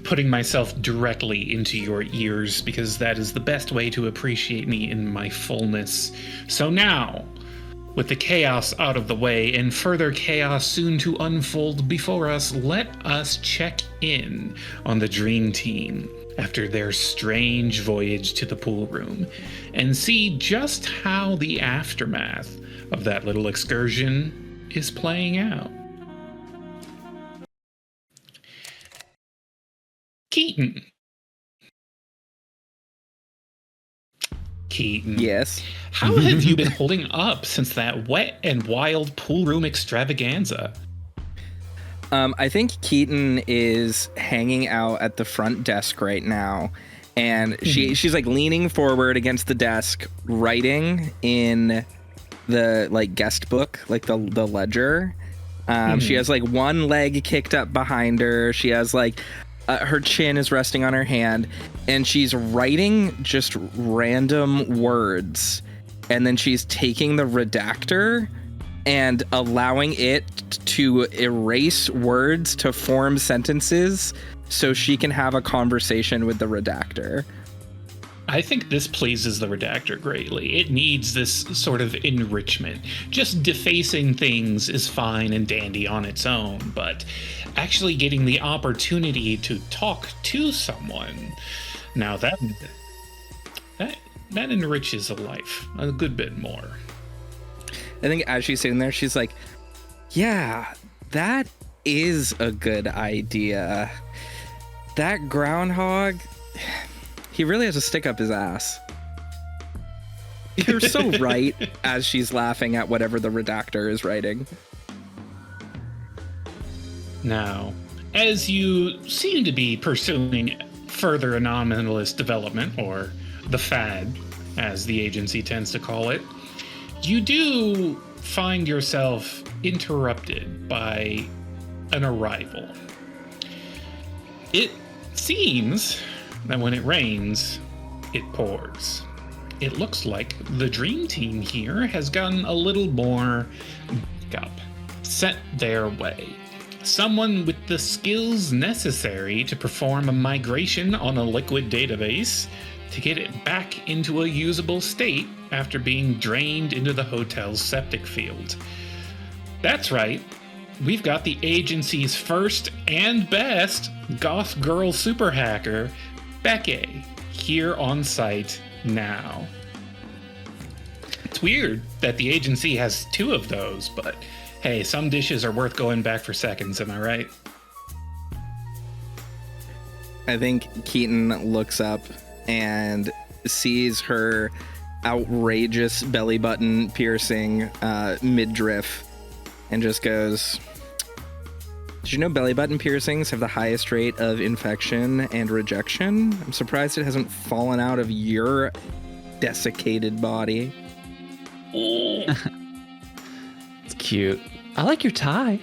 Putting myself directly into your ears because that is the best way to appreciate me in my fullness. So now, with the chaos out of the way and further chaos soon to unfold before us, let us check in on the Dream Team after their strange voyage to the pool room and see just how the aftermath of that little excursion is playing out. Keaton. Yes. How have you been holding up since that wet and wild pool room extravaganza? I think Keaton is hanging out at the front desk right now, and she's like leaning forward against the desk, writing in the like guest book, like the ledger. She has like one leg kicked up behind her. She has like her chin is resting on her hand, and she's writing just random words, and then she's taking the redactor and allowing it to erase words to form sentences so she can have a conversation with the redactor. I think this pleases the redactor greatly. It needs this sort of enrichment. Just defacing things is fine and dandy on its own, but actually getting the opportunity to talk to someone, now that enriches a life a good bit more. I think as she's sitting there, she's like, yeah, that is a good idea. That groundhog, he really has to stick up his ass. You're so right, as she's laughing at whatever the redactor is writing. Now, as you seem to be pursuing further anomalous development, or the fad, as the agency tends to call it, you do find yourself interrupted by an arrival. It seems that when it rains, it pours. It looks like the Dream Team here has gotten a little more set their way. Someone with the skills necessary to perform a migration on a liquid database to get it back into a usable state after being drained into the hotel's septic field. That's right, we've got the agency's first and best goth girl super hacker, Becky, here on site now. It's weird that the agency has two of those, but hey, some dishes are worth going back for seconds, am I right? I think Keaton looks up and sees her outrageous belly button piercing midriff and just goes, did you know belly button piercings have the highest rate of infection and rejection? I'm surprised it hasn't fallen out of your desiccated body. It's cute. I like your tie.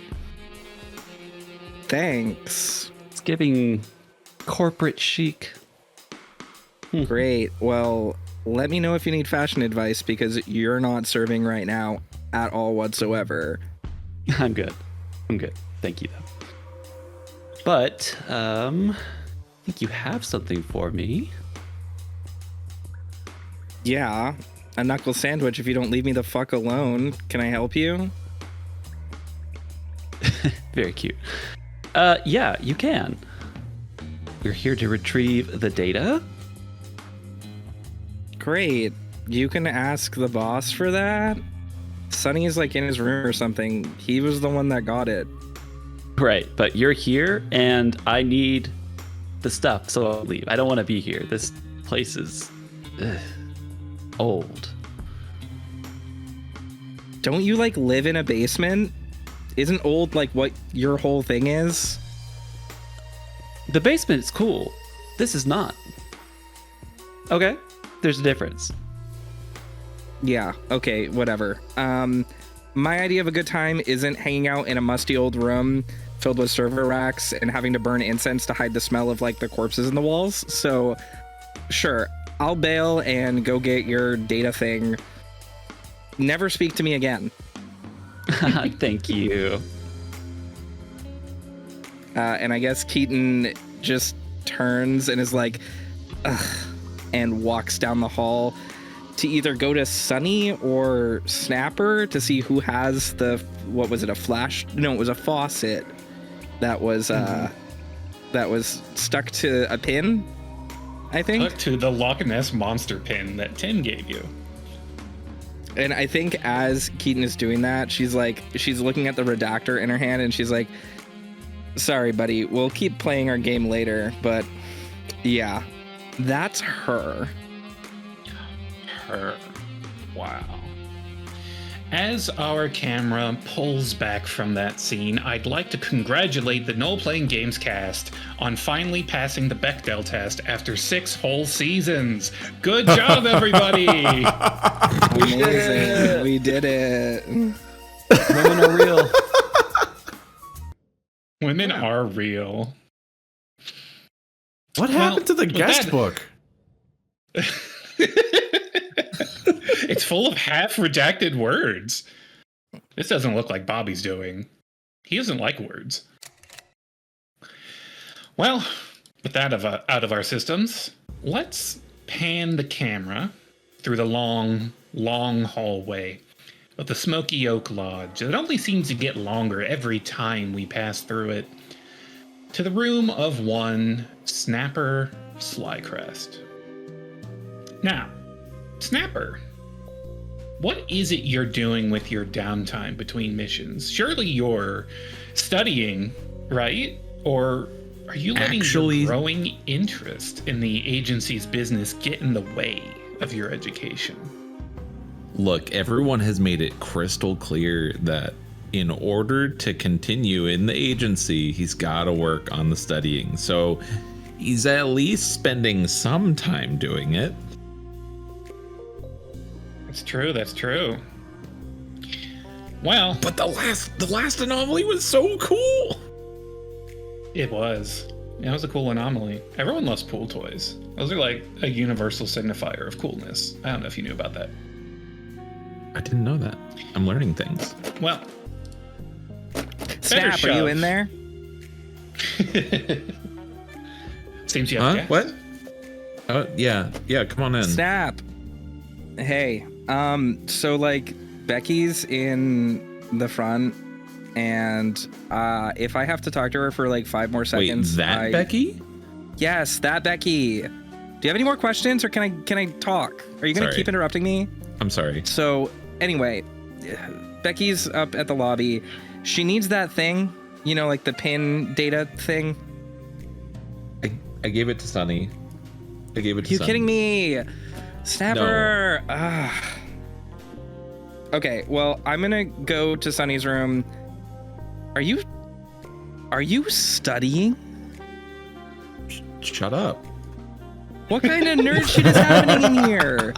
Thanks. It's giving corporate chic. Great. Well, let me know if you need fashion advice, because you're not serving right now at all whatsoever. I'm good. Thank you, though. But, I think you have something for me. Yeah, a knuckle sandwich if you don't leave me the fuck alone. Can I help you? Very cute. Yeah, you can. We're here to retrieve the data. Great. You can ask the boss for that. Sonny is like in his room or something. He was the one that got it. Right, but you're here and I need the stuff, so I'll leave. I don't want to be here. This place is old. Don't you like live in a basement? Isn't old like what your whole thing is? The basement is cool. This is not. Okay, there's a difference. Yeah, okay, whatever. My idea of a good time isn't hanging out in a musty old room filled with server racks and having to burn incense to hide the smell of like the corpses in the walls. So sure, I'll bail and go get your data thing never speak to me again. Thank you. And I guess Keaton just turns and is like, ugh, and walks down the hall to either go to Sonny or Snapper to see who has what was it, a flash? No, it was a faucet that was stuck to a pin, I think. Stuck to the Loch Ness Monster pin that Tim gave you. And I think as Keaton is doing that, she's looking at the redactor in her hand and she's like, sorry, buddy, we'll keep playing our game later, but yeah, that's her. Her. Wow. As our camera pulls back from that scene, I'd like to congratulate the No Playing Games cast on finally passing the Bechdel test after 6 whole seasons. Good job, everybody! Amazing. We did it. Women are real. Women are real. What happened to the guest book? It's full of half redacted words. This doesn't look like Bobby's doing. He doesn't like words. Well, with that out of our systems, let's pan the camera through the long, long hallway of the Smoky Oak Lodge. It only seems to get longer every time we pass through it, to the room of one Snapper Slycrest. Now, Snapper, what is it you're doing with your downtime between missions? Surely you're studying, right? Or are you letting your growing interest in the agency's business get in the way of your education? Look, everyone has made it crystal clear that in order to continue in the agency, he's got to work on the studying. So he's at least spending some time doing it. That's true. That's true. Well, but the last anomaly was so cool. It was. It was a cool anomaly. Everyone loves pool toys. Those are like a universal signifier of coolness. I don't know if you knew about that. I didn't know that. I'm learning things. Well, Snap, are you in there? Seems you have guests. What? Oh, yeah. Yeah, come on in. Snap. Hey, so like Becky's in the front, and if I have to talk to her for like 5 more seconds. Wait, Becky? Yes, that Becky. Do you have any more questions, or can I talk? Are you gonna keep interrupting me? I'm sorry. So anyway, Becky's up at the lobby. She needs that thing, you know, like the pin data thing. I gave it to Sonny. You kidding me? Snapper. No. Okay, well, I'm gonna go to Sonny's room. Are you studying? Shut up. What kind of nerd shit is happening in here?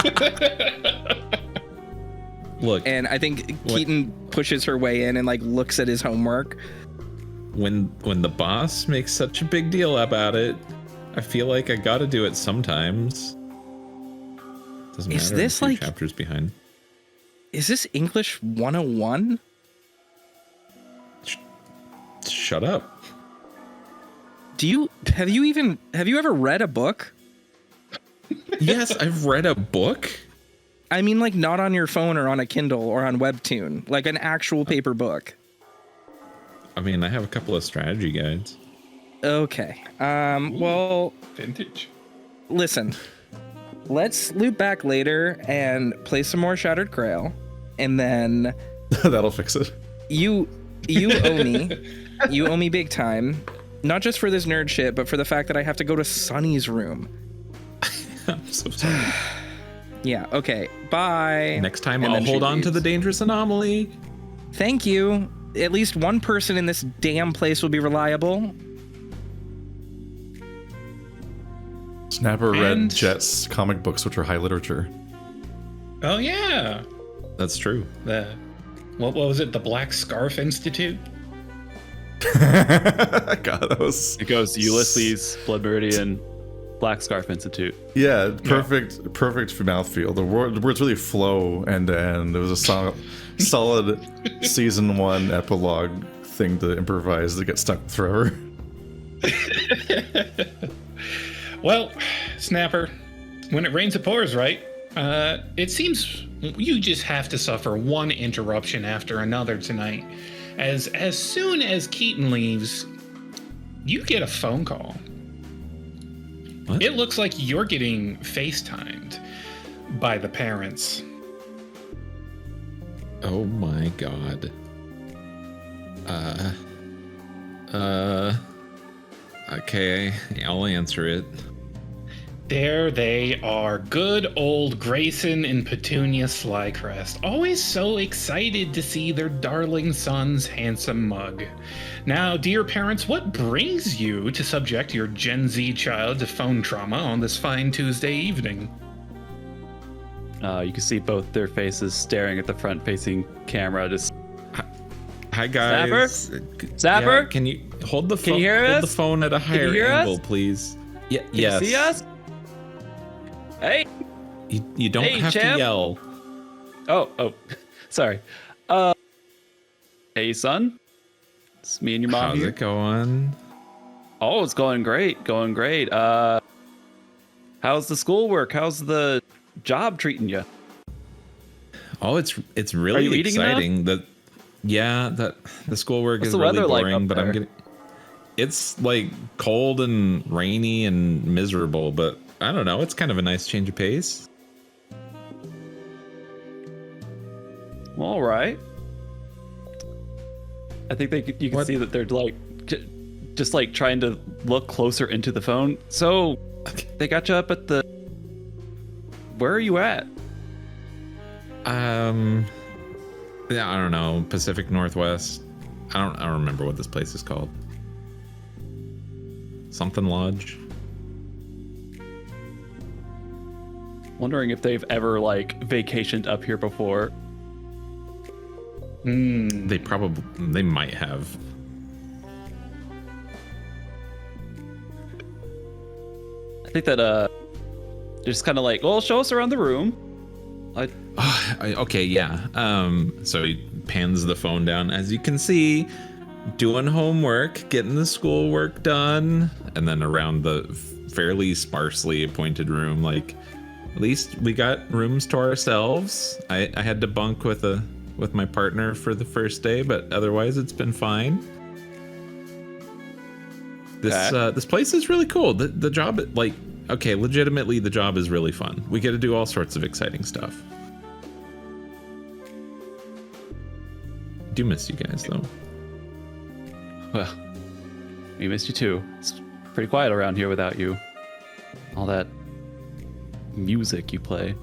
Look, and I think Keaton pushes her way in and like looks at his homework. When the boss makes such a big deal about it, I feel like I gotta do it sometimes. Doesn't matter. Is this I'm 2 like chapters behind? Is this English 101? Shut up. Have you ever read a book? Yes, I've read a book. I mean, like, not on your phone or on a Kindle or on Webtoon, like an actual paper book. I mean, I have a couple of strategy guides. Okay. Well, vintage. Listen, let's loop back later and play some more Shattered Grail, and then that'll fix it. You owe me. You owe me big time. Not just for this nerd shit, but for the fact that I have to go to Sonny's room. I'm so sorry. Yeah, okay. Bye. Next time I'll hold on to the dangerous anomaly. Thank you. At least one person in this damn place will be reliable. Snapper read Jet's comic books, which are high literature. Oh, yeah. That's true. What was it? The Black Scarf Institute? God, that was... It goes Ulysses, Blood Meridian. Black Scarf Institute. Yeah, perfect for mouthfeel. The words really flow end to end. It was a solid season 1 epilogue thing to improvise that gets stuck forever. Well, Snapper, when it rains, it pours, right? It seems you just have to suffer one interruption after another tonight. As soon as Keaton leaves, you get a phone call. What? It looks like you're getting FaceTimed by the parents. Oh my god. Okay, I'll answer it. There they are, good old Grayson and Petunia Slycrest, always so excited to see their darling son's handsome mug. Now, dear parents, what brings you to subject your Gen Z child to phone trauma on this fine Tuesday evening? You can see both their faces staring at the front-facing camera. Just Hi guys. Zapper? Yeah, can you hold the phone? Can you hear hold us? the phone at a Can you higher hear angle, us? please. Yeah. Can you see us? Hey. You don't Hey, have champ. to yell. Oh, sorry. Hey, son. It's me and your mom How's here. it going? Oh, it's going great. How's the schoolwork? How's the job treating you? Oh, it's Are really you eating exciting. The schoolwork What's is the really weather like boring, up but I'm there? getting. It's like cold and rainy and miserable, but I don't know. It's kind of a nice change of pace. All right. I think you can What? see that they're like just like trying to look closer into the phone. So they got you up at the. Where are you at? Yeah, I don't know. Pacific Northwest. I don't remember what this place is called. Something Lodge. Wondering if they've ever like vacationed up here before. They might have. I think that they're just kind of like, well, show us around the room. Okay, yeah. So he pans the phone down. As you can see, doing homework, getting the schoolwork done, and then around the fairly sparsely appointed room, like at least we got rooms to ourselves. I had to bunk with my partner for the first day, but otherwise it's been fine. This place is really cool. The job, like, okay, legitimately the job is really fun. We get to do all sorts of exciting stuff. Do miss you guys though. Well, we missed you too. It's pretty quiet around here without you. All that music you play.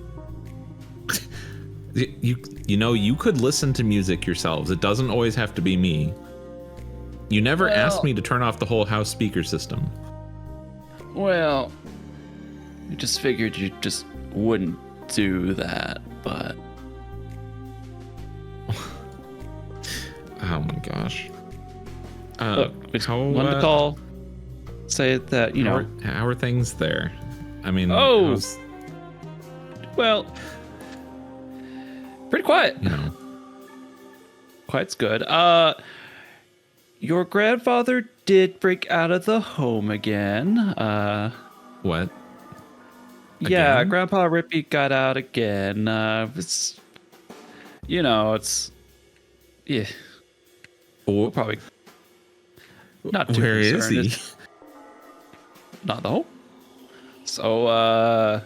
You know, you could listen to music yourselves. It doesn't always have to be me. You never asked me to turn off the whole house speaker system. Well, I just figured you just wouldn't do that, but Oh my gosh. look, we just wanted to call, say that, you know. How are things there? I mean, Oh! Well, pretty quiet. you know, Quiet's good. Your grandfather did break out of the home again. what? Yeah, Again? Grandpa Rippy got out again. It's, you know, it's, yeah, Oh, probably not too where is concerned. he? It's not the home. So,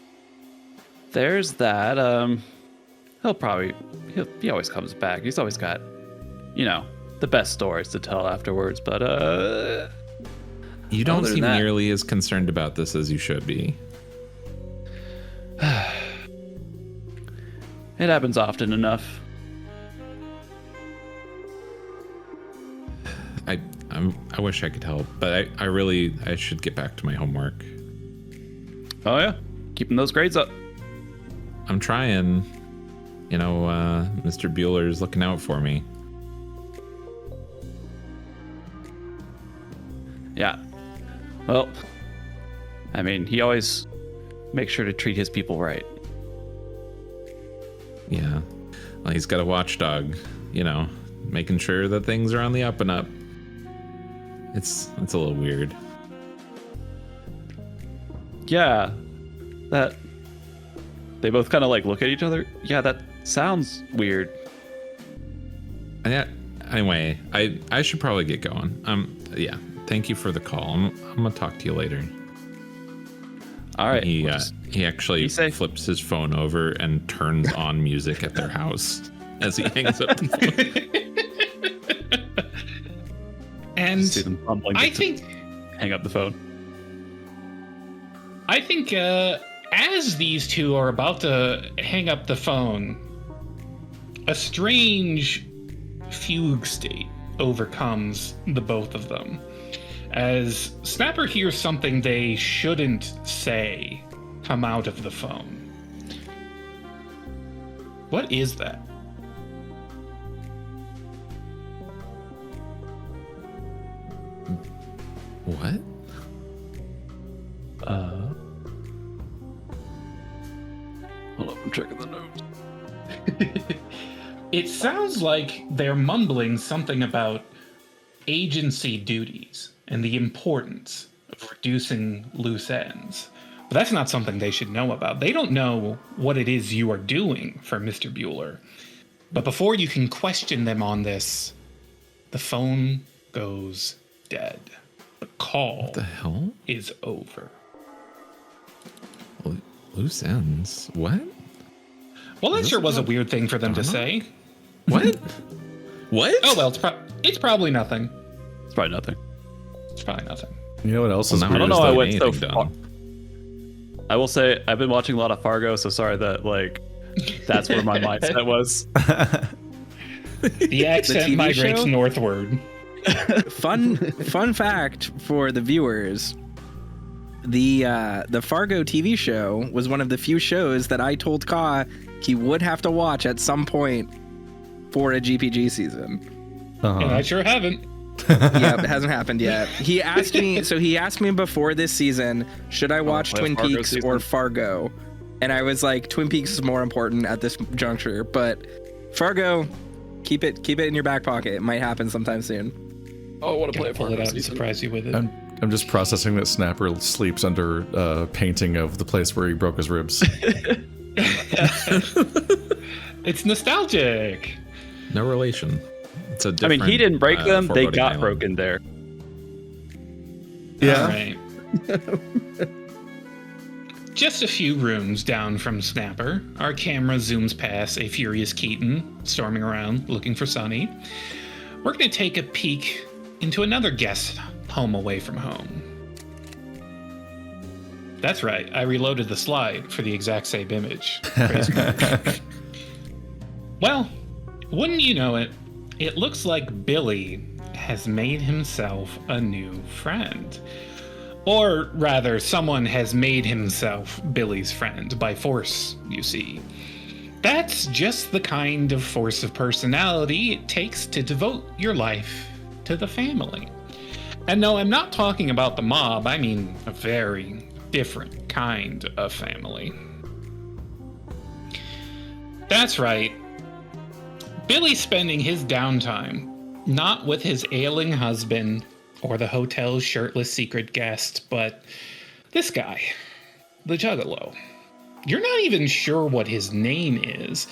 there's that. He always comes back. He's always got, you know, the best stories to tell afterwards. But You don't other than seem that- nearly as concerned about this as you should be. it happens often enough. I wish I could help, but I should get back to my homework. Oh yeah, keeping those grades up. I'm trying. You know, Mr. Bueller's looking out for me. Yeah. Well, I mean, he always makes sure to treat his people right. Yeah. Well, he's got a watchdog, making sure that things are on the up and up. It's a little weird. Yeah, that they both kind of like look at each other. Yeah, that sounds weird. Yeah. Anyway, I should probably get going. Yeah. Thank you for the call. I'm gonna talk to you later. All right. He actually flips his phone over and turns on music at their house as he hangs up the phone. And See them fumbling I to think hang up the phone. as these two are about to hang up the phone, a strange fugue state overcomes the both of them. As Snapper hears something they shouldn't say come out of the phone. What is that? What? Hold up, I'm checking the notes. It sounds like they're mumbling something about agency duties and the importance of reducing loose ends. But that's not something they should know about. They don't know what it is you are doing for Mr. Bueller. But before you can question them on this, the phone goes dead. The call What the hell? is over. Loose ends? What? Well, that This sure is was a not weird thing for them to Donna? say. What? What? Oh, well, it's probably nothing. It's probably nothing. It's probably nothing. You know what else is Well, I weird? don't is know. I that- went so anything far. done. I will say I've been watching a lot of Fargo, so sorry that that's where my mindset was. The accent TV migrates show? northward. Fun fact for the viewers. The Fargo TV show was one of the few shows that I told Ka he would have to watch at some point for a GPG season. And I sure haven't. Yeah, it hasn't happened yet. He asked me before this season, should I watch play a Twin Fargo Peaks season? or Fargo? And I was like, Twin Peaks is more important at this juncture, but Fargo, keep it in your back pocket. It might happen sometime soon. Oh, I want to play Gonna a pull Fargo it out and season. surprise you with it. I'm just processing that Snapper sleeps under a painting of the place where he broke his ribs. It's nostalgic. No relation. It's a I different, mean, he didn't break them; they foreboding got island. broken there. Yeah. All right. Just a few rooms down from Snapper, our camera zooms past a furious Keaton storming around looking for Sonny. We're going to take a peek into another guest home away from home. That's right, I reloaded the slide for the exact same image. Crazy. Well, wouldn't you know it, it looks like Billy has made himself a new friend. Or rather, someone has made himself Billy's friend by force, you see. That's just the kind of force of personality it takes to devote your life to the family. And no, I'm not talking about the mob, I mean a very different kind of family. That's right. Billy's spending his downtime not with his ailing husband or the hotel's shirtless secret guest, but this guy, the Juggalo. You're not even sure what his name is,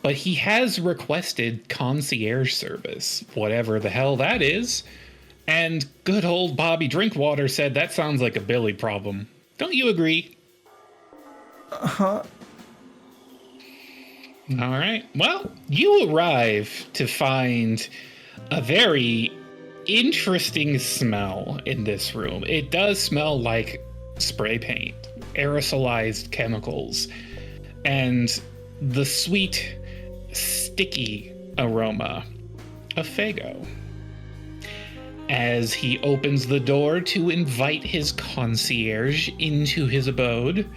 but he has requested concierge service, whatever the hell that is. And good old Bobby Drinkwater said that sounds like a Billy problem. Don't you agree? Uh-huh. All right. Well, you arrive to find a very interesting smell in this room. It does smell like spray paint, aerosolized chemicals, and the sweet, sticky aroma of Fago. As he opens the door to invite his concierge into his abode,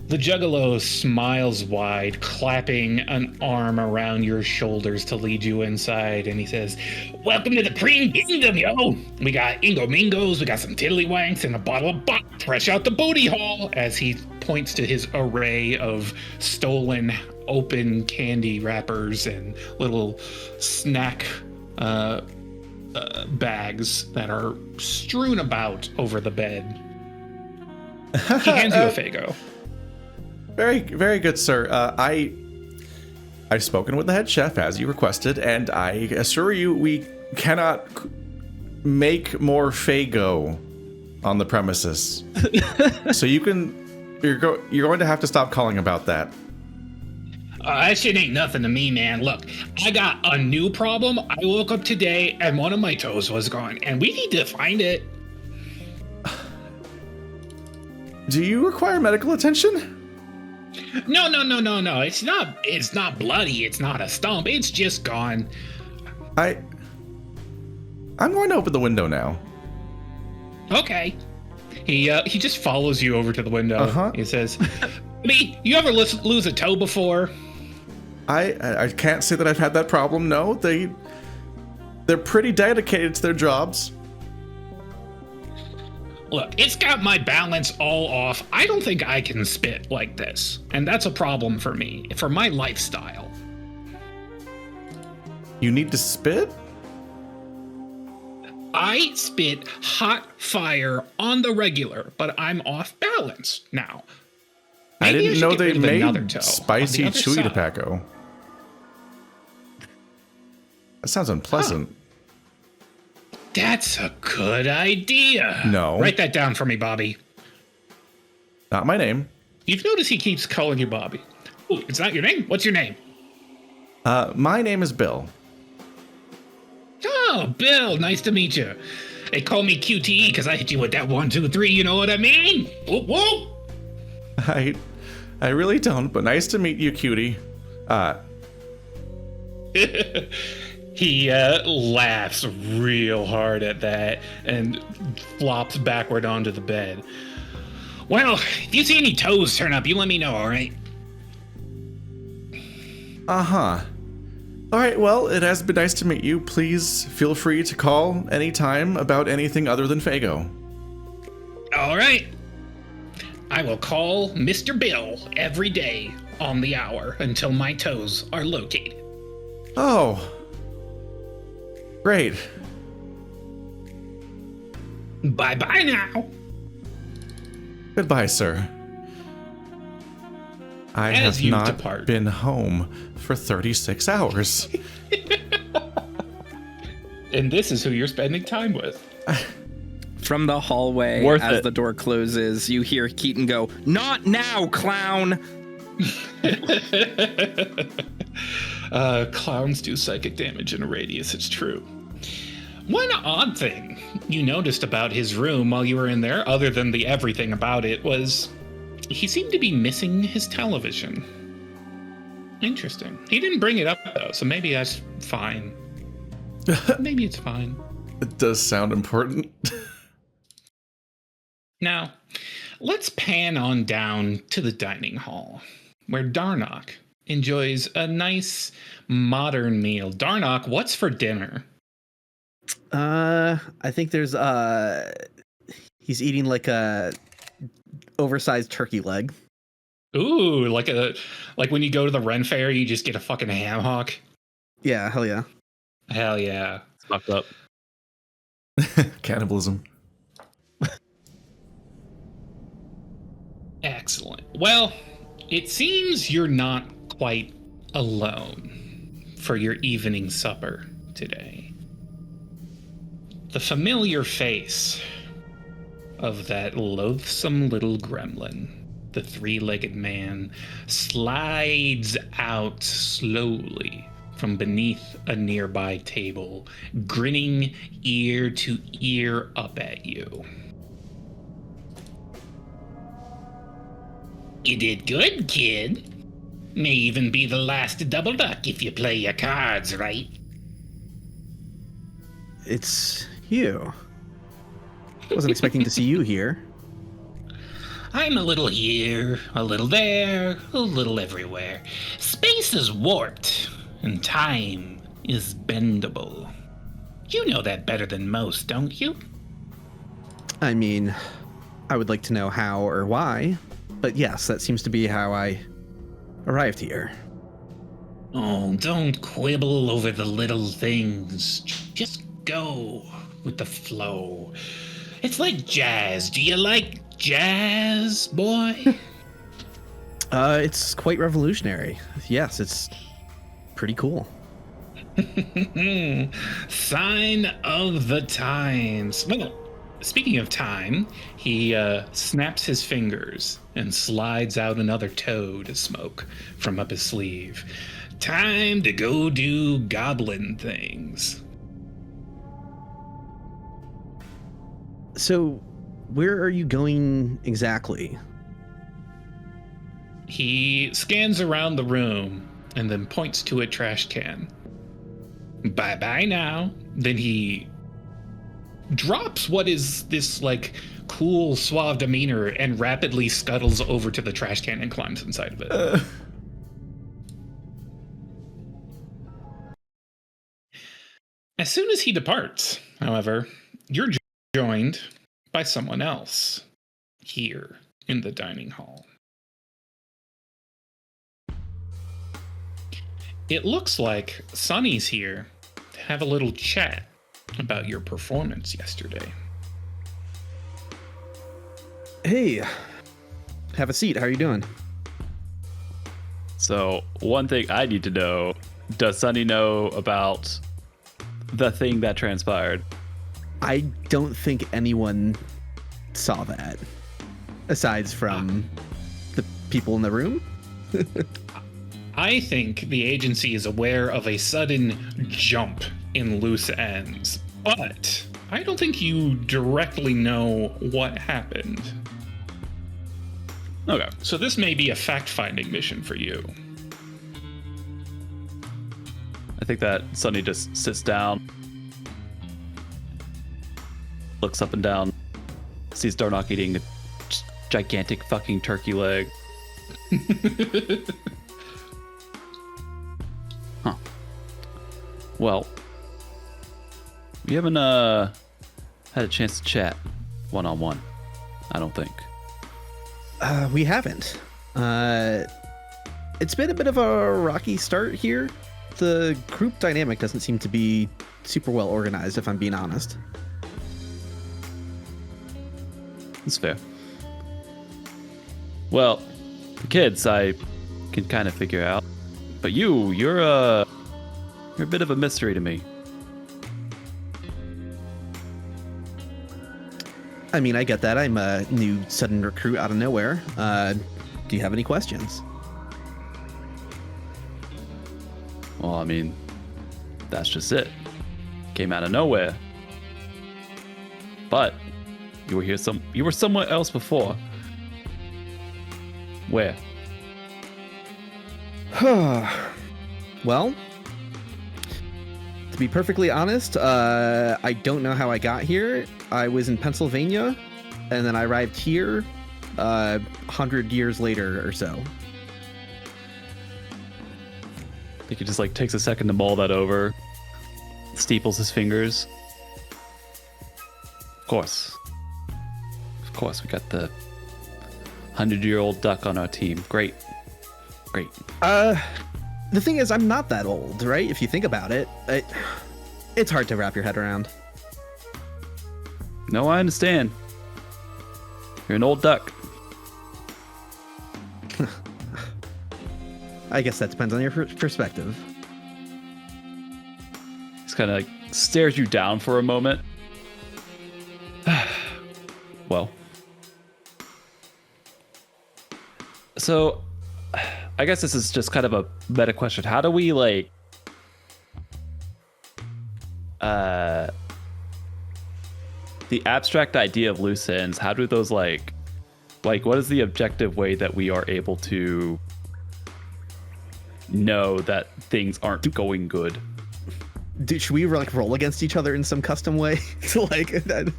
The Juggalo smiles wide, clapping an arm around your shoulders to lead you inside, and he says, "Welcome to the Cream Kingdom, yo! We got Ingo Mingos, we got some Tiddlywhanks, and a bottle of Bot fresh out the booty hole," as he points to his array of stolen open candy wrappers and little snack bags that are strewn about over the bed. He hands you a Fago. Very, very good, sir. I've spoken with the head chef as you requested, and I assure you we cannot make more Fago on the premises. So you're going to have to stop calling about that. That shit ain't nothing to me, man. Look, I got a new problem. I woke up today and one of my toes was gone, and we need to find it. Do you require medical attention? No. It's not bloody. It's not a stump. It's just gone. I'm going to open the window now. Okay. He just follows you over to the window. Uh-huh. He says, "Me, you ever lose a toe before?" I can't say that I've had that problem. No, they're pretty dedicated to their jobs. Look, it's got my balance all off. I don't think I can spit like this. And that's a problem for me, for my lifestyle. You need to spit? I spit hot fire on the regular, but I'm off balance now. I Maybe didn't should know get they rid of another made toe on spicy the other chewy side. tobacco. That sounds unpleasant. That's a good idea. No. Write that down for me, Bobby. Not my name. You've noticed he keeps calling you Bobby. Ooh, it's not your name? What's your name? My name is Bill. Oh, Bill, nice to meet you. They call me QTE because I hit you with that 1, 2, 3, you know what I mean? Whoop, whoop. I really don't, but nice to meet you, cutie. He laughs real hard at that and flops backward onto the bed. Well, if you see any toes turn up, you let me know, all right? Uh-huh. All right, well, it has been nice to meet you. Please feel free to call anytime about anything other than Fago. All right. I will call Mr. Bill every day on the hour until my toes are located. Oh. Great. Bye-bye now. Goodbye, sir. I As have you not depart. been home for 36 hours. And this is who you're spending time with. From the hallway, Worth as it. the door closes, you hear Keaton go, "Not now, clown!" Clowns do psychic damage in a radius, it's true. One odd thing you noticed about his room while you were in there, other than the everything about it, was he seemed to be missing his television. Interesting. He didn't bring it up, though, so maybe that's fine. Maybe it's fine. It does sound important. Now, let's pan on down to the dining hall, where Darnock enjoys a nice modern meal. Darnock, what's for dinner? I think there's he's eating like a oversized turkey leg. Ooh, like when you go to the Ren Fair, you just get a fucking ham hock. Yeah, hell yeah. Hell yeah. It's fucked up. Cannibalism. Excellent. Well, it seems you're not quite alone for your evening supper today. The familiar face of that loathsome little gremlin, the three-legged man, slides out slowly from beneath a nearby table, grinning ear to ear up at you. You did good, kid. May even be the last to double duck if you play your cards right. It's you. Wasn't expecting to see you here. I'm a little here, a little there, a little everywhere. Space is warped, and time is bendable. You know that better than most, don't you? I mean, I would like to know how or why, but yes, that seems to be how I arrived here. Oh, don't quibble over the little things. Just go with the flow. It's like jazz. Do you like jazz, boy? It's quite revolutionary. Yes, it's pretty cool. Sign of the times. Well, speaking of time, he snaps his fingers and slides out another toad of smoke from up his sleeve. Time to go do goblin things. So, where are you going exactly? He scans around the room and then points to a trash can. Bye-bye now. Then he drops what is this, like, cool, suave demeanor and rapidly scuttles over to the trash can and climbs inside of it. As soon as he departs, however, you're joined by someone else here in the dining hall. It looks like Sonny's here to have a little chat about your performance yesterday. Hey, have a seat. How are you doing? So, one thing I need to know, does Sonny know about the thing that transpired? I don't think anyone saw that, aside from the people in the room. I think the agency is aware of a sudden jump in loose ends, but I don't think you directly know what happened. Okay. So this may be a fact-finding mission for you. I think that Sonny just sits down, looks up and down, sees Darnock eating a gigantic fucking turkey leg. Huh. Well, we haven't had a chance to chat one-on-one, I don't think. We haven't. It's been a bit of a rocky start here. The group dynamic doesn't seem to be super well organized, if I'm being honest. That's fair. Well, the kids I can kind of figure out, but you're a bit of a mystery to me. I mean, I get that. I'm a new sudden recruit out of nowhere. Do you have any questions? Well, I mean, that's just it. Came out of nowhere. But you were somewhere else before. Where? Well, to be perfectly honest, I don't know how I got here. I was in Pennsylvania, and then I arrived here 100 years later or so. I think he just like takes a second to mull that over, steeples his fingers. Of course, we got the 100-year-old duck on our team. Great. The thing is, I'm not that old, right? If you think about it, it's hard to wrap your head around. No, I understand. You're an old duck. I guess that depends on your perspective. Just kind of like stares you down for a moment. Well, so I guess this is just kind of a meta question. How do we like the abstract idea of loose ends, how do those like what is the objective way that we are able to know that things aren't going good? Should we like roll against each other in some custom way to like that,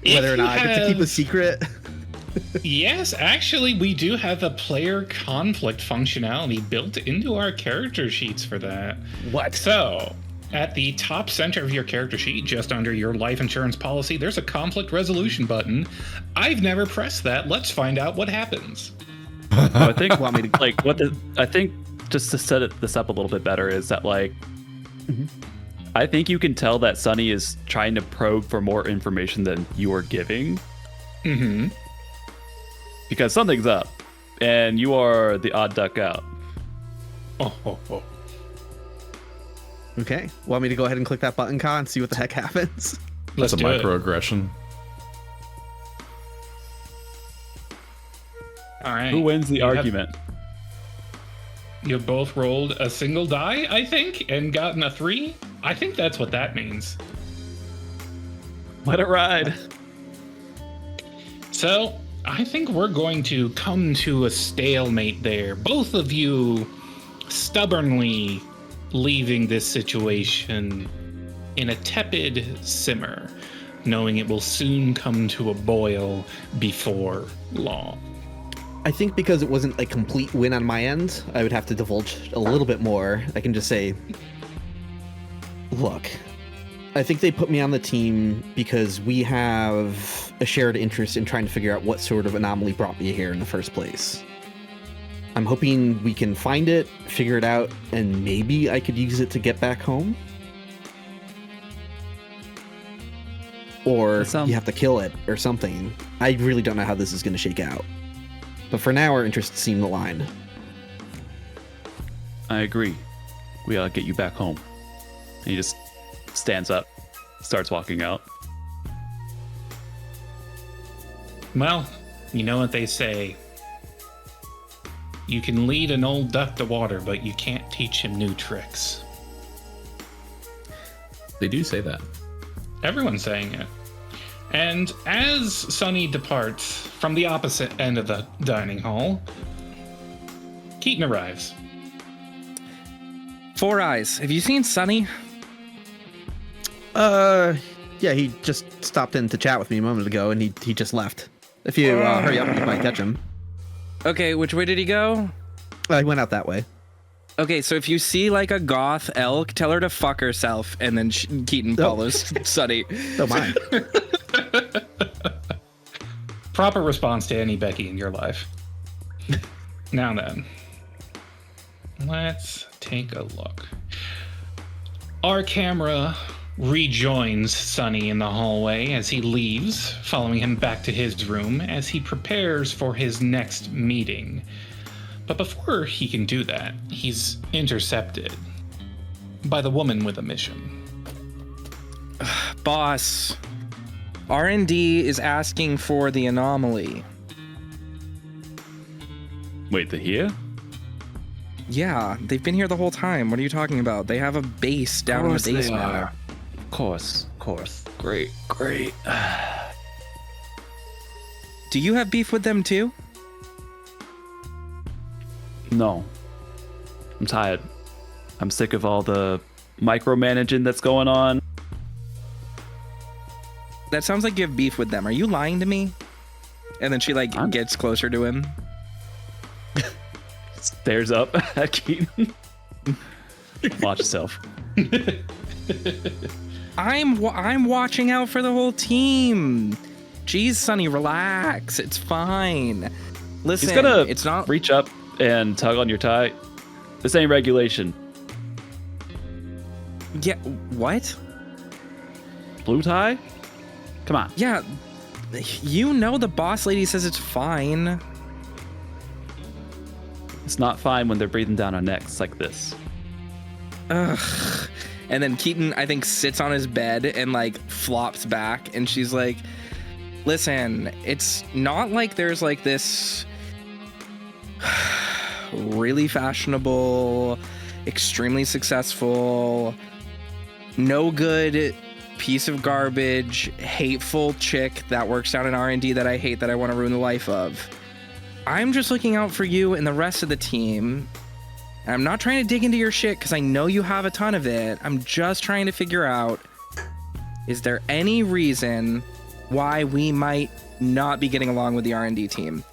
whether or not I get to keep a secret? Yes, actually, we do have a player conflict functionality built into our character sheets for that. What? So, at the top center of your character sheet, just under your life insurance policy, there's a conflict resolution button. I've never pressed that. Let's find out what happens. I think Want me to- like I think just to this up a little bit better is that like I think you can tell that Sonny is trying to probe for more information than you are giving. Mm-hmm. Because something's up, and you are the odd duck out. Oh. Okay. Want me to go ahead and click that button, Ka, and see what the heck happens? Let's That's a do it. microaggression. All right. Who wins the You have- argument? You both rolled a single die, I think, and gotten a 3. I think that's what that means. Let it ride. So, I think we're going to come to a stalemate there. Both of you stubbornly leaving this situation in a tepid simmer, knowing it will soon come to a boil before long. I think because it wasn't a complete win on my end, I would have to divulge a little bit more. I can just say, look, I think they put me on the team because we have a shared interest in trying to figure out what sort of anomaly brought me here in the first place. I'm hoping we can find it, figure it out, and maybe I could use it to get back home. Or That sounds- you have to kill it or something. I really don't know how this is going to shake out. But for now, our interests seem aligned. I agree. We gotta get you back home. And he just stands up, starts walking out. Well, you know what they say. You can lead an old duck to water, but you can't teach him new tricks. They do say that. Everyone's saying it. And as Sonny departs from the opposite end of the dining hall, Keaton arrives. Four Eyes. Have you seen Sonny? Yeah, he just stopped in to chat with me a moment ago, and he just left. If you hurry up, you might catch him. Okay, which way did he go? I went out that way. Okay, so if you see like a goth elk, tell her to fuck herself, and then Keaton follows Sonny. Don't mind. Proper response to any Becky in your life. Now then, let's take a look. Our camera rejoins Sonny in the hallway as he leaves, following him back to his room as he prepares for his next meeting. But before he can do that, he's intercepted by the woman with a mission. Boss, R&D is asking for the anomaly. Wait, they're here? Yeah, they've been here the whole time. What are you talking about? They have a base down in the basement. Of course. Great. Do you have beef with them too? No. I'm tired. I'm sick of all the micromanaging that's going on. That sounds like you have beef with them. Are you lying to me? And then she like gets closer to him. Stares up at Keaton. Watch yourself. I'm watching out for the whole team. Jeez, Sonny, relax. It's fine. Listen, He's gonna it's not. reach up and tug on your tie. This ain't regulation. Yeah, what? Blue tie? Come on. Yeah, you know the boss lady says it's fine. It's not fine when they're breathing down our necks like this. Ugh. And then Keaton, I think, sits on his bed and like flops back, and she's like, listen, it's not like there's like this really fashionable, extremely successful, no good piece of garbage, hateful chick that works down in R&D that I hate, that I want to ruin the life of. I'm just looking out for you and the rest of the team. I'm not trying to dig into your shit because I know you have a ton of it. I'm just trying to figure out, is there any reason why we might not be getting along with the R&D team.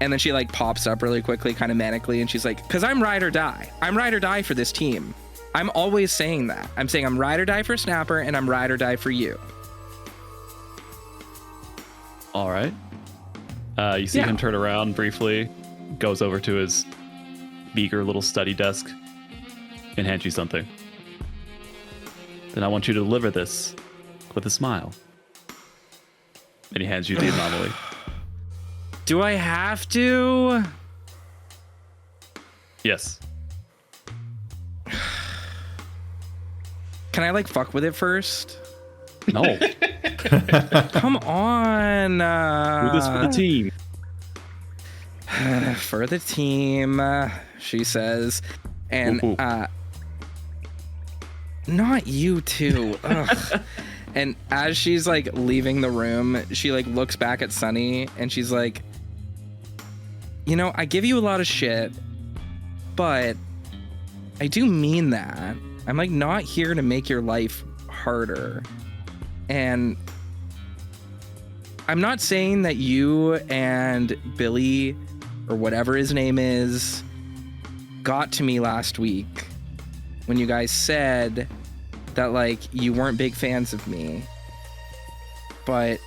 And then she like pops up really quickly, kind of manically, and she's like, because I'm ride or die. I'm ride or die for this team. I'm always saying that. I'm saying I'm ride or die for Snapper, and I'm ride or die for you. All right. You see him turn around briefly, goes over to his meager little study desk, and hands you something. Then I want you to deliver this with a smile. And he hands you the anomaly. Do I have to? Yes. Can I like fuck with it first? No. Come on. Do this for the team. For the team, she says. And not you two. Ugh. And as she's like leaving the room, she like looks back at Sonny and she's like, you know, I give you a lot of shit, but I do mean that. I'm like not here to make your life harder. And I'm not saying that you and Billy, or whatever his name is, got to me last week when you guys said that like you weren't big fans of me. But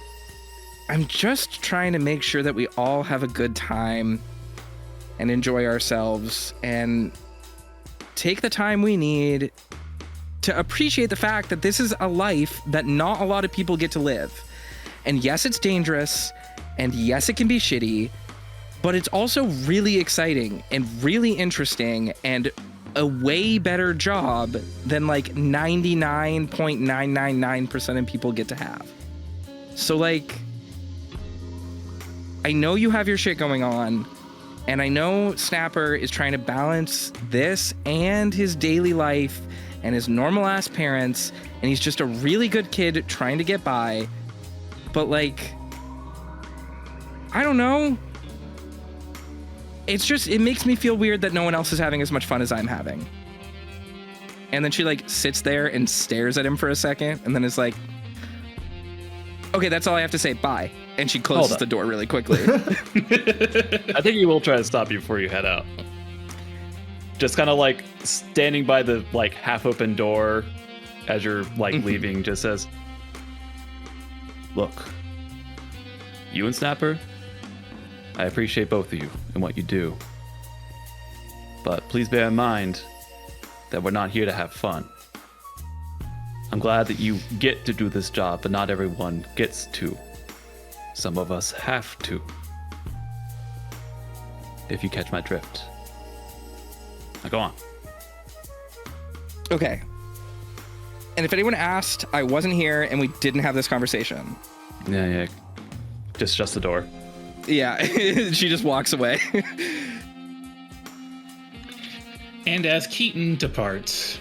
I'm just trying to make sure that we all have a good time and enjoy ourselves and take the time we need to appreciate the fact that this is a life that not a lot of people get to live. And yes, it's dangerous, and yes, it can be shitty, but it's also really exciting and really interesting and a way better job than like 99.999% of people get to have. So like, I know you have your shit going on, and I know Snapper is trying to balance this and his daily life and his normal ass parents, and he's just a really good kid trying to get by. But like, I don't know. It's just, it makes me feel weird that no one else is having as much fun as I'm having. And then she like sits there and stares at him for a second and then is like, okay, that's all I have to say, bye. And she closes the door really quickly. I think he will try to stop you before you head out. Just kind of like standing by the like half open door as you're like leaving, just says, look, you and Snapper, I appreciate both of you and what you do. But please bear in mind that we're not here to have fun. I'm glad that you get to do this job, but not everyone gets to. Some of us have to. If you catch my drift. Now go on. Okay. And if anyone asked, I wasn't here and we didn't have this conversation. Yeah. Just the door. Yeah, she just walks away. And as Keaton departs,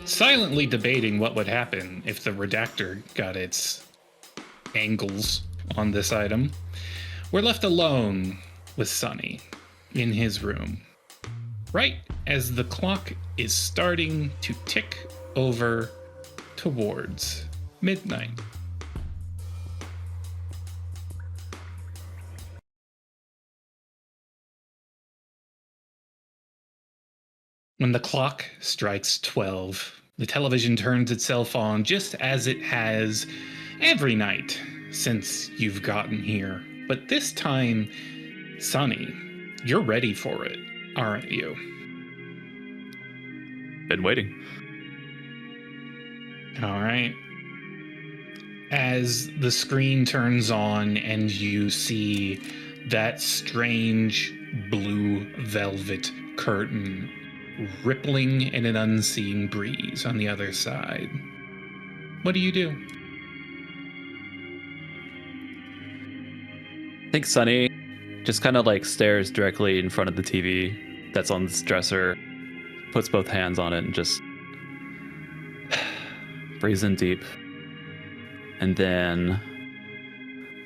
silently debating what would happen if the redactor got its angles on this item, we're left alone with Sonny in his room, right as the clock is starting to tick over towards midnight. When the clock strikes 12, the television turns itself on just as it has every night since you've gotten here. But this time, Sonny, you're ready for it, aren't you? Been waiting. All right. As the screen turns on and you see that strange blue velvet curtain rippling in an unseen breeze on the other side, what do you do? I think Sonny just kind of like stares directly in front of the TV that's on this dresser, puts both hands on it and just breathes in deep. And then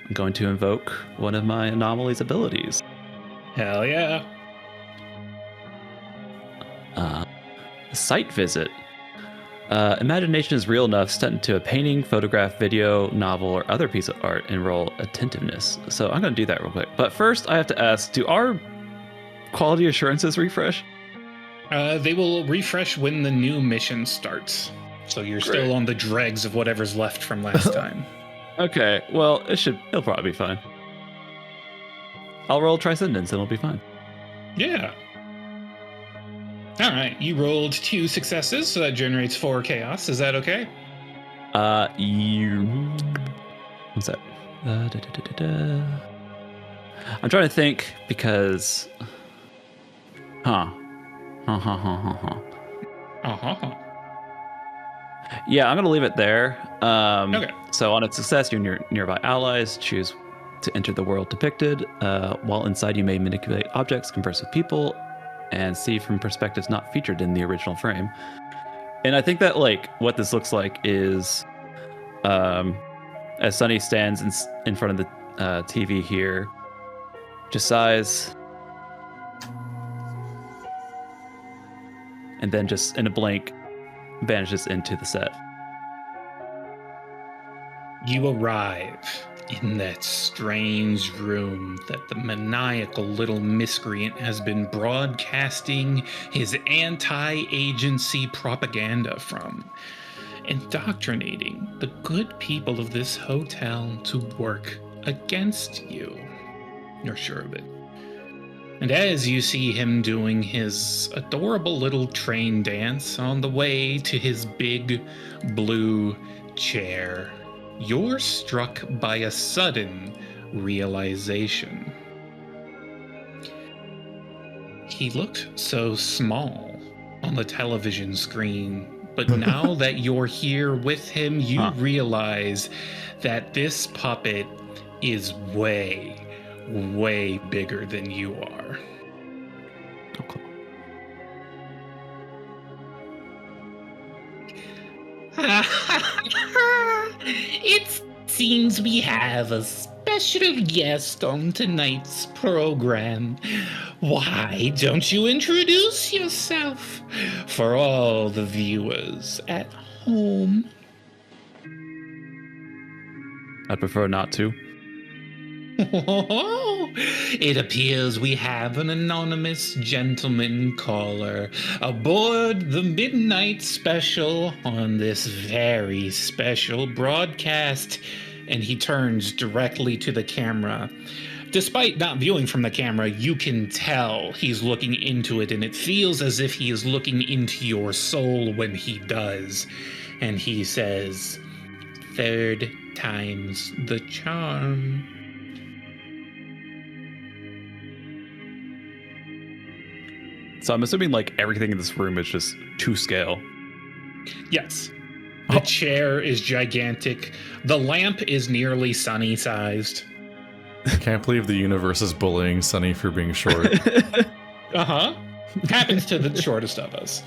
I'm going to invoke one of my anomaly's abilities. Hell yeah. Sight visit. Imagination is real enough, step into a painting, photograph, video, novel, or other piece of art and roll attentiveness. So I'm going to do that real quick. But first, I have to ask, do our quality assurances refresh? They will refresh when the new mission starts. So you're still on the dregs of whatever's left from last time. Okay, well, it'll probably be fine. I'll roll Transcendence and it'll be fine. Yeah. All right, you rolled 2 successes, so that generates 4 chaos. Is that okay? What's that? I'm trying to think because... Yeah, I'm going to leave it there. Okay. So on its success, your nearby allies choose to enter the world depicted. While inside, you may manipulate objects, converse with people, and see from perspectives not featured in the original frame. And I think that what this looks like is as Sonny stands in front of the TV here, just sighs, and then just in a blink vanishes into the set. You arrive in that strange room that the maniacal little miscreant has been broadcasting his anti-agency propaganda from, indoctrinating the good people of this hotel to work against you. You're sure of it. And as you see him doing his adorable little train dance on the way to his big blue chair, you're struck by a sudden realization. He looked so small on the television screen, but now that you're here with him, you realize that this puppet is way, way bigger than you are. Okay. It seems we have a special guest on tonight's program. Why don't you introduce yourself for all the viewers at home? I'd prefer not to. It appears we have an anonymous gentleman caller aboard the midnight special on this very special broadcast. And he turns directly to the camera. Despite not viewing from the camera, you can tell he's looking into it, and it feels as if he is looking into your soul when he does. And he says, "Third time's the charm." So I'm assuming everything in this room is just to scale. Yes. The chair is gigantic. The lamp is nearly Sonny-sized. I can't believe the universe is bullying Sonny for being short. Uh-huh. Happens to the shortest of us.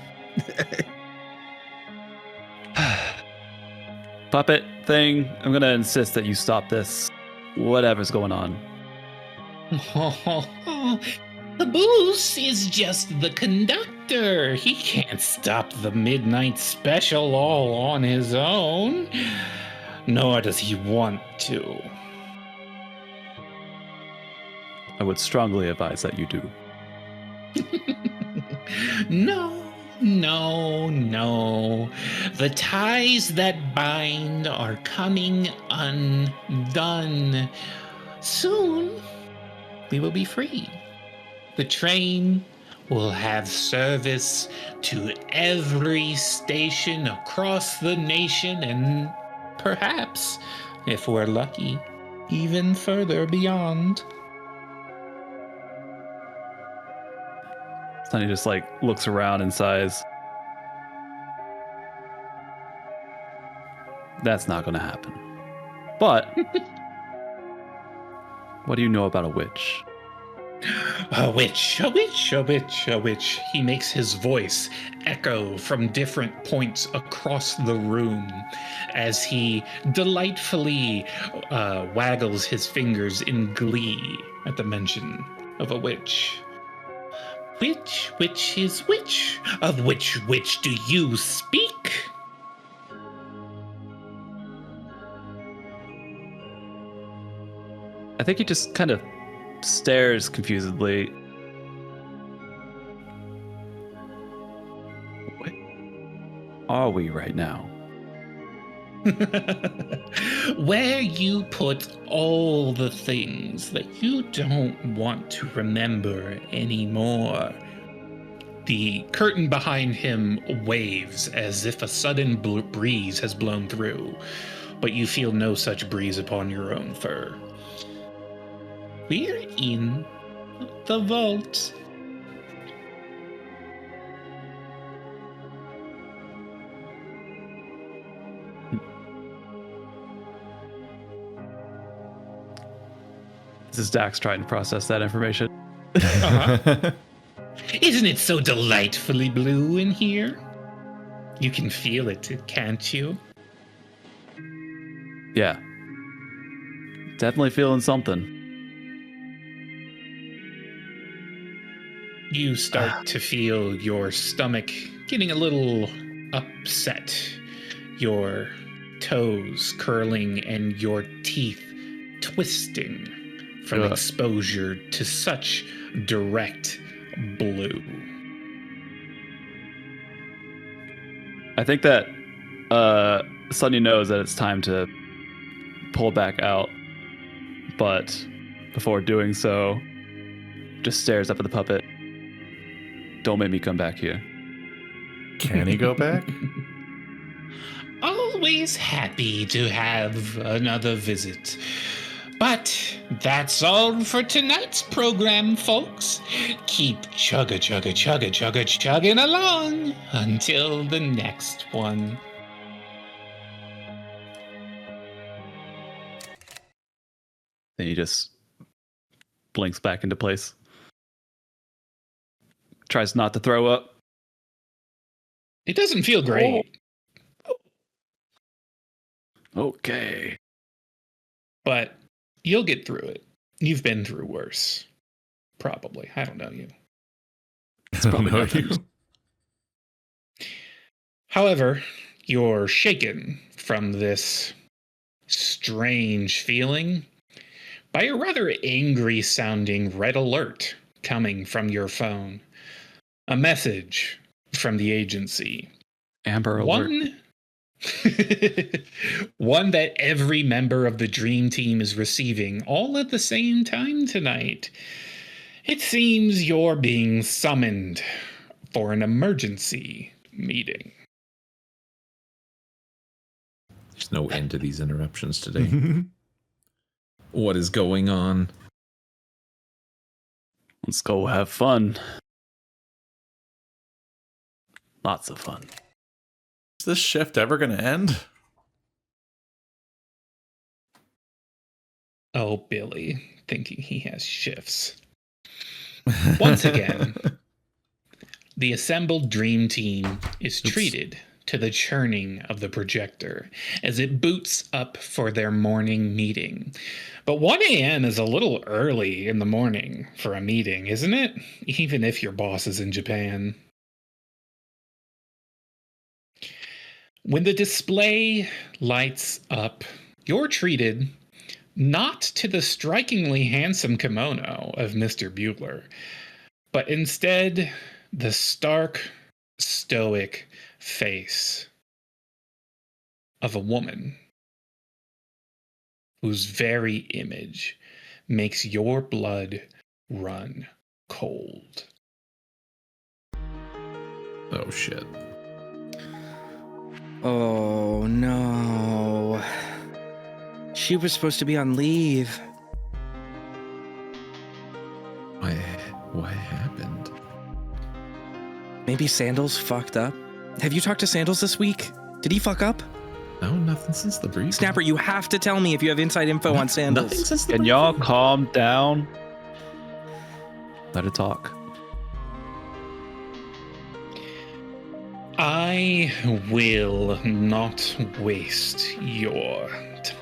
Puppet thing, I'm going to insist that you stop this. Whatever's going on. Caboose is just the conductor. He can't stop the midnight special all on his own. Nor does he want to. I would strongly advise that you do. No. The ties that bind are coming undone. Soon, we will be free. The train will have service to every station across the nation, and perhaps, if we're lucky, even further beyond. Sonny just looks around and sighs. That's not going to happen. But what do you know about a witch? A witch. He makes his voice echo from different points across the room as he delightfully waggles his fingers in glee at the mention of a witch. Which is which? Of which witch do you speak? I think he just kind of stares confusedly. What are we right now? Where you put all the things that you don't want to remember anymore. The curtain behind him waves as if a sudden breeze has blown through, but you feel no such breeze upon your own fur. We're in the vault. This is Dax trying to process that information. Uh-huh. Isn't it so delightfully blue in here? You can feel it, can't you? Yeah. Definitely feeling something. You start to feel your stomach getting a little upset, your toes curling and your teeth twisting from exposure to such direct blue. I think that Sonny knows that it's time to pull back out, but before doing so, just stares up at the puppet. Don't make me come back here. Can he go back? Always happy to have another visit. But that's all for tonight's program, folks. Keep chugging along until the next one. Then he just blinks back into place. Tries not to throw up. It doesn't feel great. Okay. But you'll get through it. You've been through worse. Probably. I don't know you. It's probably not you. However, you're shaken from this strange feeling by a rather angry sounding red alert coming from your phone. A message from the agency. Amber alert. One that every member of the Dream Team is receiving all at the same time tonight. It seems you're being summoned for an emergency meeting. There's no end to these interruptions today. What is going on? Let's go have fun. Lots of fun. Is this shift ever going to end? Oh, Billy, thinking he has shifts. Once again, the assembled Dream Team is treated to the churning of the projector as it boots up for their morning meeting. But 1 a.m. is a little early in the morning for a meeting, isn't it? Even if your boss is in Japan. When the display lights up, you're treated not to the strikingly handsome kimono of Mr. Bueller, but instead the stark, stoic face of a woman whose very image makes your blood run cold. Oh, shit. Oh, no. She was supposed to be on leave. What happened? Maybe Sandals fucked up? Have you talked to Sandals this week? Did he fuck up? No, nothing since the briefing. Snapper, you have to tell me if you have inside info on Sandals. Nothing since the Can y'all calm down? Let her talk. I will not waste your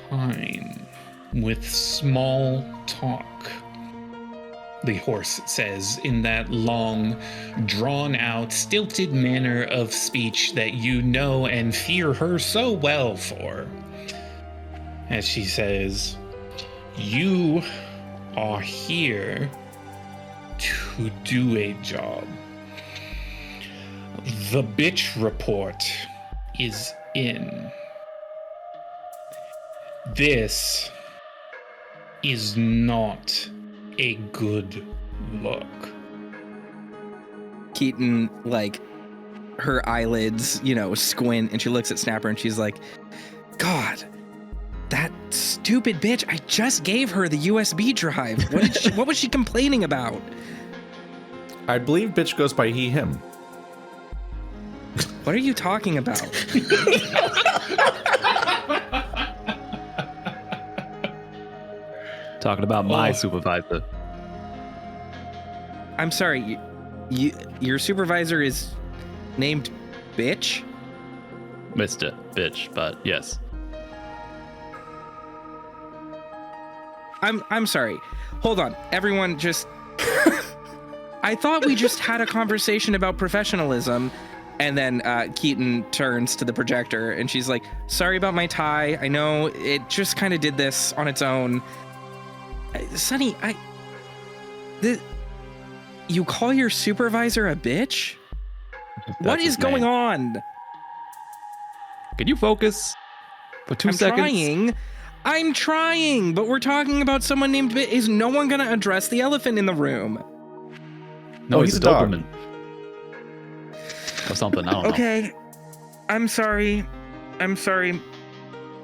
time with small talk, the horse says in that long, drawn-out, stilted manner of speech that you know and fear her so well for. As she says, "You are here to do a job. The bitch report is in. This is not a good look. Keaton, like, her eyelids, squint, and she looks at Snapper and she's like, God, that stupid bitch, I just gave her the USB drive. What was she complaining about? I believe bitch goes by he, him. What are you talking about? Talking about my supervisor. I'm sorry, your supervisor is named Bitch? Mr. Bitch, but yes. I'm sorry. Hold on. Everyone just I thought we just had a conversation about professionalism. And then Keaton turns to the projector and she's like, sorry about my tie. I know it just kind of did this on its own. Sonny, you call your supervisor a bitch? What is going on? Can you focus for 2 seconds? I'm trying, but we're talking about someone named Bitch. Is no one going to address the elephant in the room? No, he's a dog. Doberman. Or something, I don't know. Okay, I'm sorry.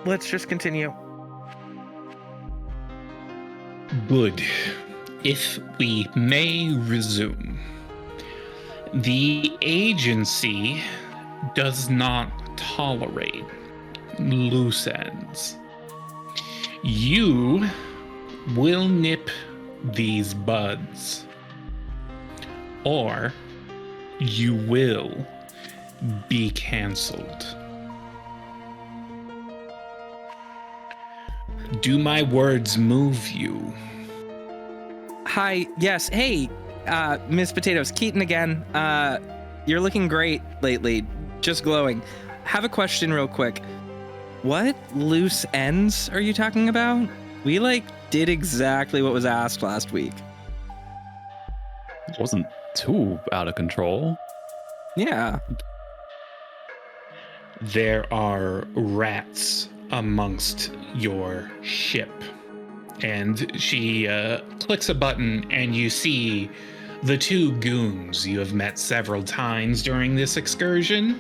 Let's just continue. Good. If we may resume. The agency does not tolerate loose ends. You will nip these buds, or you will be canceled. Do my words move you? Hi, yes, hey, Miss Potatoes, Keaton again. You're looking great lately, just glowing. Have a question real quick. What loose ends are you talking about? We, did exactly what was asked last week. It wasn't too out of control. Yeah. There are rats amongst your ship. And she clicks a button, and you see the two goons you have met several times during this excursion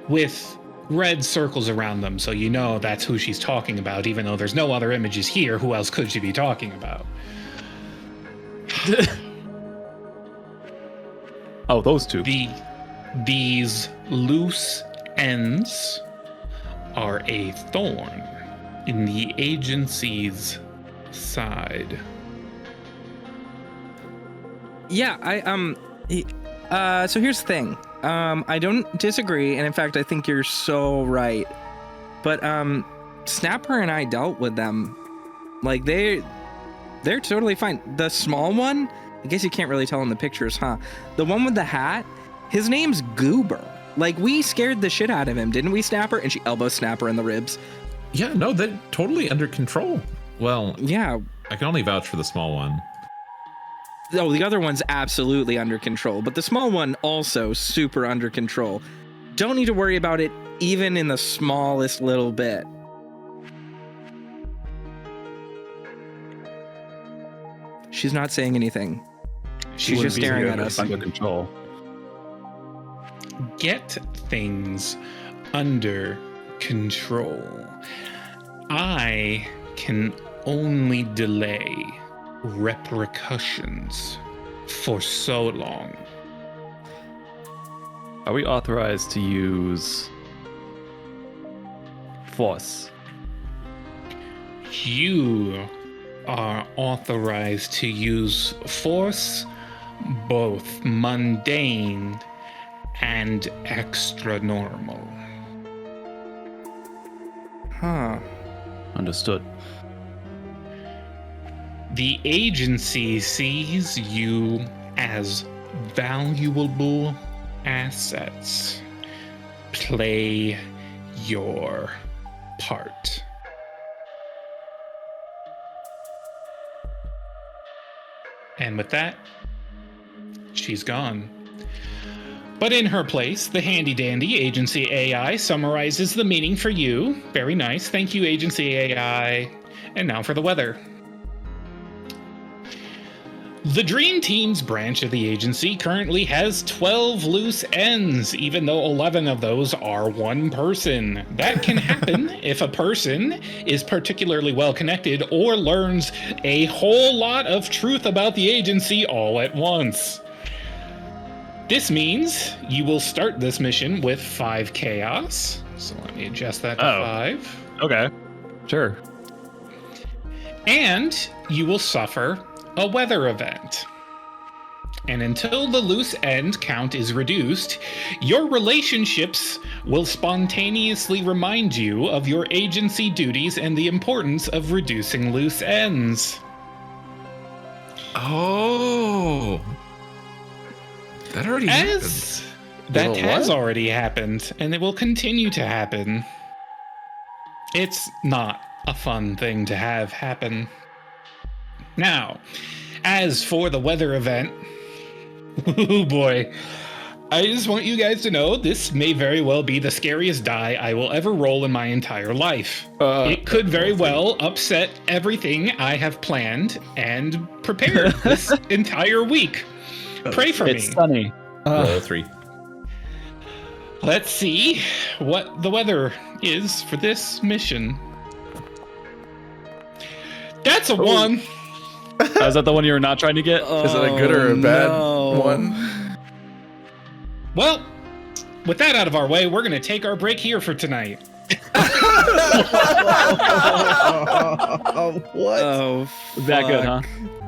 with red circles around them, so you know that's who she's talking about, even though there's no other images here. Who else could she be talking about? Oh, those two. These loose ends are a thorn in the agency's side. Yeah, so here's the thing. I don't disagree, and in fact, I think you're so right. But Snapper and I dealt with them. They're totally fine. The small one, I guess you can't really tell in the pictures, huh? The one with the hat, his name's Goober. We scared the shit out of him, didn't we, Snapper? And she elbows Snapper in the ribs. Yeah, no, they're totally under control. Well, Yeah. I can only vouch for the small one. Oh, the other one's absolutely under control, but the small one also super under control. Don't need to worry about it even in the smallest little bit. She's not saying anything. She's just staring at us. Under control. Get things under control. I can only delay repercussions for so long. Are we authorized to use force? You are authorized to use force, both mundane and extra normal. Huh. Understood. The agency sees you as valuable assets. Play your part. And with that, she's gone. But in her place, the handy-dandy Agency AI summarizes the meaning for you. Very nice. Thank you, Agency AI. And now for the weather. The Dream Team's branch of the agency currently has 12 loose ends, even though 11 of those are one person. That can happen if a person is particularly well connected or learns a whole lot of truth about the agency all at once. This means you will start this mission with 5 chaos. So let me adjust that to 5. Okay. Sure. And you will suffer a weather event. And until the loose end count is reduced, your relationships will spontaneously remind you of your agency duties and the importance of reducing loose ends. Oh. That already happened. That has already happened, and it will continue to happen. It's not a fun thing to have happen. Now, as for the weather event, oh boy, I just want you guys to know this may very well be the scariest die I will ever roll in my entire life. It could very well upset everything I have planned and prepared this entire week. Pray for me. It's Sonny. Roll 3. Let's see what the weather is for this mission. That's a 1. Is that the one you were not trying to get? Is it a good or a bad one? Well, with that out of our way, we're going to take our break here for tonight. What? Oh, That good, fuck. huh?